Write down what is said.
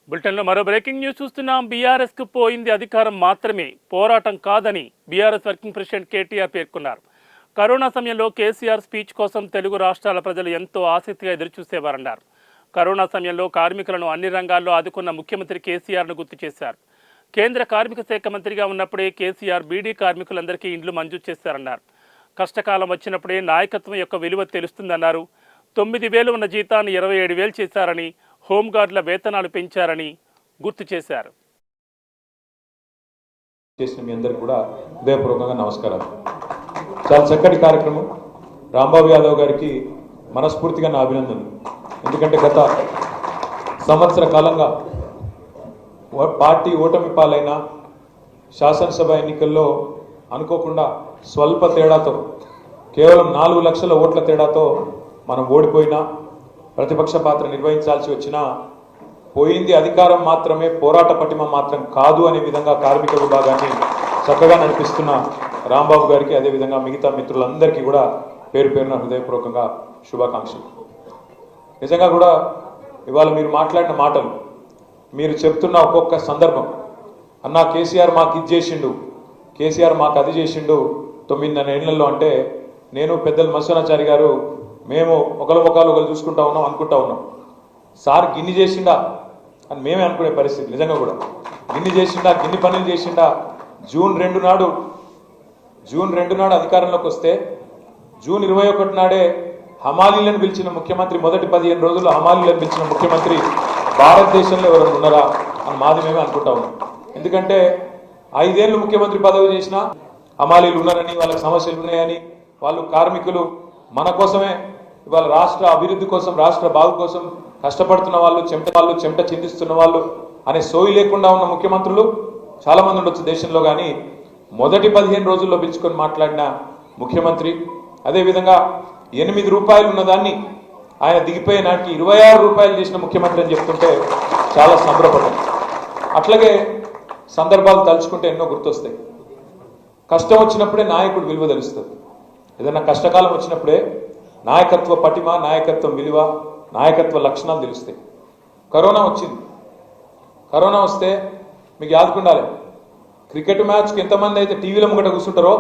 బులెటిన్లో మరో breaking news చూస్తున్నాం. బీఆర్ఎస్ కు పోయింది అధికారం మాత్రమే, పోరాటం కాదని బీఆర్ఎస్ వర్కింగ్ ప్రెసిడెంట్ కేటీఆర్ పేర్కొన్నారు. కరోనా సమయంలో కేసీఆర్ స్పీచ్ కోసం తెలుగు రాష్ట్రాల ప్రజలు ఎంతో ఆసక్తిగా ఎదురుచూసేవారన్నారు. కరోనా సమయంలో కార్మికులను అన్ని రంగాల్లో ఆదుకున్న ముఖ్యమంత్రి కేసీఆర్ను గుర్తు చేశారు. కేంద్ర కార్మిక శాఖ మంత్రిగా ఉన్నప్పుడే కేసీఆర్ బీడీ కార్మికులందరికీ ఇండ్లు మంజూరు చేశారన్నారు. కష్టకాలం వచ్చినప్పుడే నాయకత్వం యొక్క విలువ తెలుస్తుందన్నారు. 9,000 ఉన్న జీతాన్ని 27,000 చేశారని, హోంగార్డుల వేతనాలు పెంచారని గుర్తు చేశారు. మీ అందరికీ కూడా హృదయపూర్వకంగా నమస్కారాలు. చాలా చక్కటి కార్యక్రమం. రాంబాబు యాదవ్ గారికి మనస్ఫూర్తిగా నా అభినందనలు. ఎందుకంటే గత సంవత్సర కాలంగా పార్టీ ఓటమి పాలైన శాసనసభ ఎన్నికల్లో అనుకోకుండా స్వల్ప తేడాతో, కేవలం 4 లక్షల ఓట్ల తేడాతో మనం ఓడిపోయినా, ప్రతిపక్ష పాత్ర నిర్వహించాల్సి వచ్చినా, పోయింది అధికారం మాత్రమే, పోరాట పటిమ మాత్రం కాదు అనే విధంగా కార్మిక విభాగాన్ని చక్కగా నడిపిస్తున్న రాంబాబు గారికి, అదేవిధంగా మిగతా మిత్రులందరికీ కూడా పేరు పేరున హృదయపూర్వకంగా శుభాకాంక్షలు. నిజంగా కూడా ఇవాళ మీరు మాట్లాడిన మాటలు, మీరు చెప్తున్న ఒక్కొక్క సందర్భం, అన్నా కేసీఆర్ మాకు ఇది చేసిండు, కేసీఆర్ మాకు అది చేసిండు 9 ఏళ్లలో అంటే, నేను పెద్దలు మత్స్యనాచారి గారు మేము ఒకరి ముఖాలు ఒకరు చూసుకుంటా ఉన్నాం, అనుకుంటా ఉన్నాం. సార్ గిన్ని చేసిండా అని మేమే అనుకునే పరిస్థితి. నిజంగా కూడా గిన్ని చేసిండా, గిన్ని పనులు చేసిండా. జూన్ 2 నాడు అధికారంలోకి వస్తే, జూన్ 21 నాడే హమాలీలను పిలిచిన ముఖ్యమంత్రి, మొదటి 15 రోజుల్లో హమాలీలను పిలిచిన ముఖ్యమంత్రి భారతదేశంలో ఎవరైనా ఉన్నారా అని మాది మేమే అనుకుంటా ఉన్నాం. ఎందుకంటే 5 ఏళ్ళు ముఖ్యమంత్రి పదవి చేసినా హమాలీలు ఉన్నారని, వాళ్ళకి సమస్యలు ఉన్నాయని, వాళ్ళు కార్మికులు మన కోసమే, ఇవాళ రాష్ట్ర అభివృద్ధి కోసం, రాష్ట్ర బాగు కోసం కష్టపడుతున్న వాళ్ళు, చెమట చిందిస్తున్న వాళ్ళు అనే సోయి లేకుండా ఉన్న ముఖ్యమంత్రులు చాలామంది ఉండొచ్చు దేశంలో. కానీ మొదటి 15 రోజుల్లో పిలుచుకొని మాట్లాడిన ముఖ్యమంత్రి, అదేవిధంగా 8 రూపాయలు ఉన్నదాన్ని ఆయన దిగిపోయే నాటికి 26 రూపాయలు చేసిన ముఖ్యమంత్రి అని చెప్తుంటే చాలా సంబరపడ్డాం. అట్లాగే సందర్భాలు తలుచుకుంటే ఎన్నో గుర్తొస్తాయి. కష్టం వచ్చినప్పుడే నాయకుడు విలువ తెలుస్తుంది. ఏదైనా కష్టకాలం వచ్చినప్పుడే నాయకత్వ పటిమ, నాయకత్వం విలువ, నాయకత్వ లక్షణాలు తెలుస్తాయి. కరోనా వచ్చింది. కరోనా వస్తే మీకు యాదుకుండాలి, క్రికెట్ మ్యాచ్కి ఎంతమంది అయితే టీవీల ముంగట కూర్చుంటారో